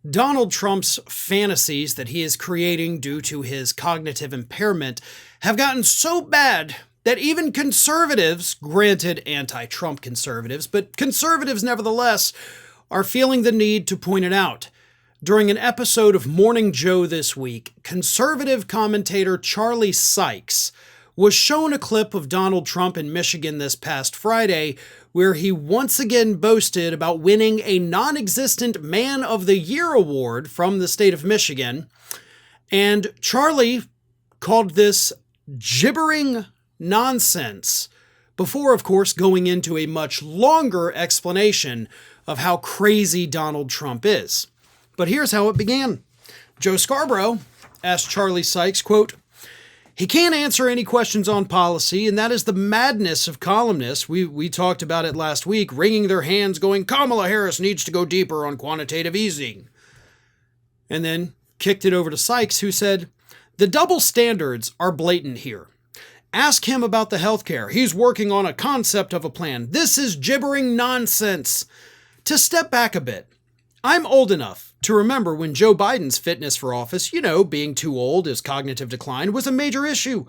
Donald Trump's fantasies that he is creating due to his cognitive impairment have gotten so bad that even conservatives, granted anti-Trump conservatives, but conservatives nevertheless, are feeling the need to point it out. During an episode of Morning Joe this week, conservative commentator Charlie Sykes was shown a clip of Donald Trump in Michigan this past Friday, where he once again boasted about winning a non-existent Man of the Year award from the state of Michigan. And Charlie called this gibbering nonsense, before, of course, going into a much longer explanation of how crazy Donald Trump is. But here's how it began. Joe Scarborough asked Charlie Sykes, quote, "He can't answer any questions on policy, and that is the madness of columnists. We talked about it last week, wringing their hands going, Kamala Harris needs to go deeper on quantitative easing." And then kicked it over to Sykes, who said, "The double standards are blatant here. Ask him about the healthcare. He's working on a concept of a plan. This is gibbering nonsense." To step back a bit, I'm old enough to remember when Joe Biden's fitness for office, being too old, his cognitive decline, was a major issue.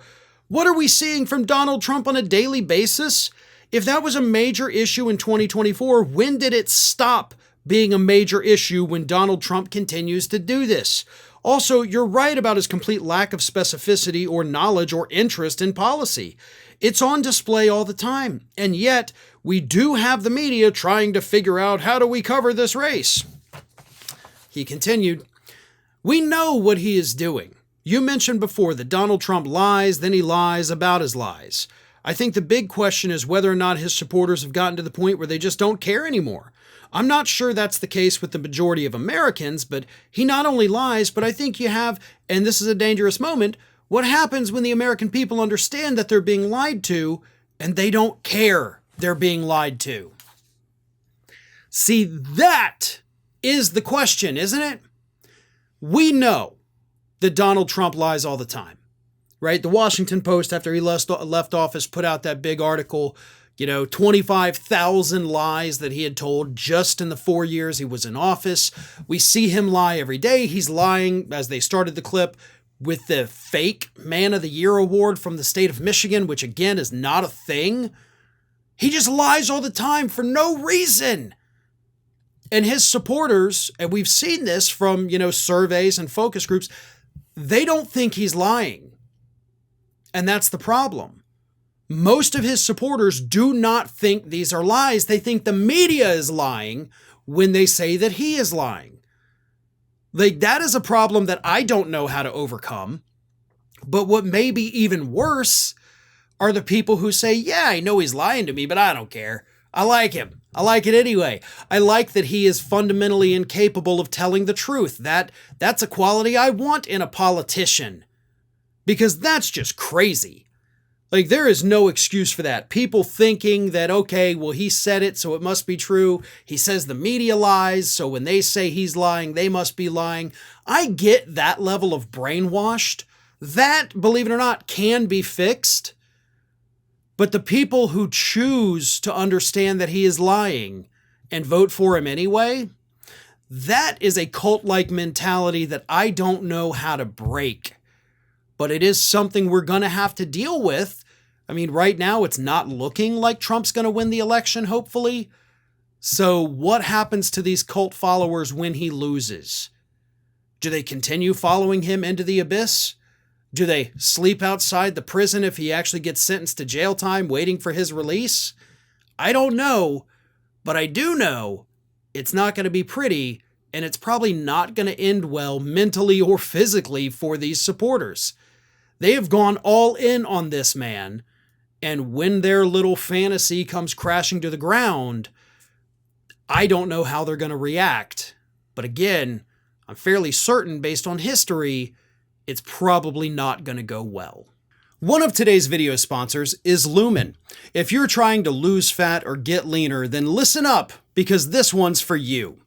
What are we seeing from Donald Trump on a daily basis? If that was a major issue in 2024, when did it stop being a major issue when Donald Trump continues to do this? Also, you're right about his complete lack of specificity or knowledge or interest in policy. It's on display all the time, and yet we do have the media trying to figure out how do we cover this race. He continued, "We know what he is doing. You mentioned before that Donald Trump lies, then he lies about his lies. I think the big question is whether or not his supporters have gotten to the point where they just don't care anymore. I'm not sure that's the case with the majority of Americans, but he not only lies, but I think you have, and this is a dangerous moment, what happens when the American people understand that they're being lied to and they don't care they're being lied to?" See, that is the question, isn't it? We know that Donald Trump lies all the time, right? The Washington Post, after he left office, put out that big article, 25,000 lies that he had told just in the 4 years he was in office. We see him lie every day. He's lying, as they started the clip, with the fake Man of the Year award from the state of Michigan, which again is not a thing. He just lies all the time for no reason. And his supporters, and we've seen this from, surveys and focus groups, they don't think he's lying. And that's the problem. Most of his supporters do not think these are lies. They think the media is lying when they say that he is lying. That is a problem that I don't know how to overcome. But what may be even worse are the people who say, yeah, I know he's lying to me, but I don't care. I like him. I like it anyway. I like that he is fundamentally incapable of telling the truth. That's a quality I want in a politician. Because that's just crazy. There is no excuse for that. People thinking that, okay, well, he said it, so it must be true. He says the media lies, so when they say he's lying, they must be lying. I get that level of brainwashed. That, believe it or not, can be fixed. But the people who choose to understand that he is lying and vote for him anyway, that is a cult-like mentality that I don't know how to break. But it is something we're going to have to deal with. I mean, right now it's not looking like Trump's going to win the election, hopefully. So what happens to these cult followers when he loses? Do they continue following him into the abyss? Do they sleep outside the prison if he actually gets sentenced to jail time waiting for his release? I don't know, but I do know it's not going to be pretty, and it's probably not going to end well mentally or physically for these supporters. They have gone all in on this man, and when their little fantasy comes crashing to the ground, I don't know how they're going to react. But again, I'm fairly certain based on history, it's probably not going to go well. One of today's video sponsors is Lumen. If you're trying to lose fat or get leaner, then listen up, because this one's for you.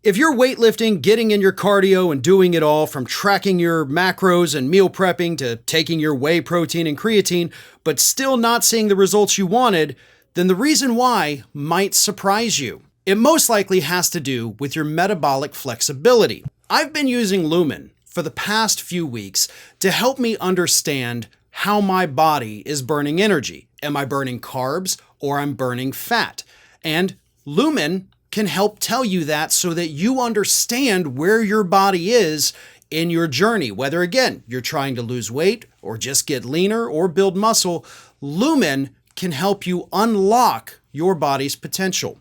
If you're weightlifting, getting in your cardio and doing it all, from tracking your macros and meal prepping to taking your whey protein and creatine, but still not seeing the results you wanted, then the reason why might surprise you. It most likely has to do with your metabolic flexibility. I've been using Lumen for the past few weeks to help me understand how my body is burning energy. Am I burning carbs or I'm burning fat? And Lumen can help tell you that so that you understand where your body is in your journey. Whether, again, you're trying to lose weight or just get leaner or build muscle, Lumen can help you unlock your body's potential.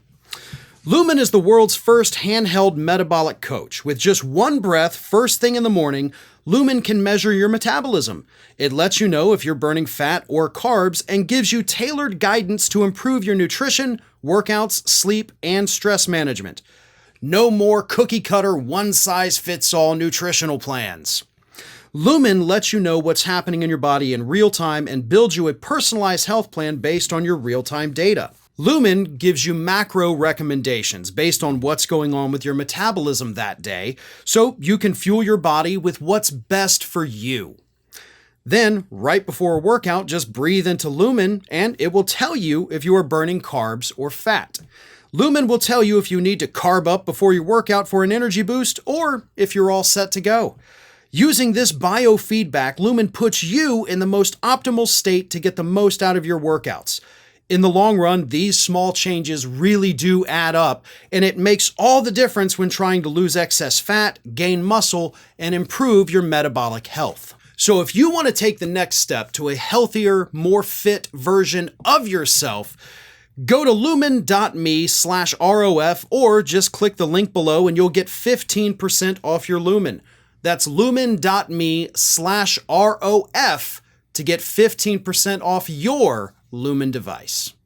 Lumen is the world's first handheld metabolic coach. With just one breath, first thing in the morning, Lumen can measure your metabolism. It lets you know if you're burning fat or carbs and gives you tailored guidance to improve your nutrition, workouts, sleep, and stress management. No more cookie-cutter, one-size-fits-all nutritional plans. Lumen lets you know what's happening in your body in real time and builds you a personalized health plan based on your real-time data. Lumen gives you macro recommendations based on what's going on with your metabolism that day, so you can fuel your body with what's best for you. Then, right before a workout, just breathe into Lumen and it will tell you if you are burning carbs or fat. Lumen will tell you if you need to carb up before your workout for an energy boost or if you're all set to go. Using this biofeedback, Lumen puts you in the most optimal state to get the most out of your workouts. In the long run, these small changes really do add up, and it makes all the difference when trying to lose excess fat, gain muscle, and improve your metabolic health. So if you want to take the next step to a healthier, more fit version of yourself, go to lumen.me/ROF or just click the link below and you'll get 15% off your Lumen. That's lumen.me/ROF to get 15% off your Lumen device.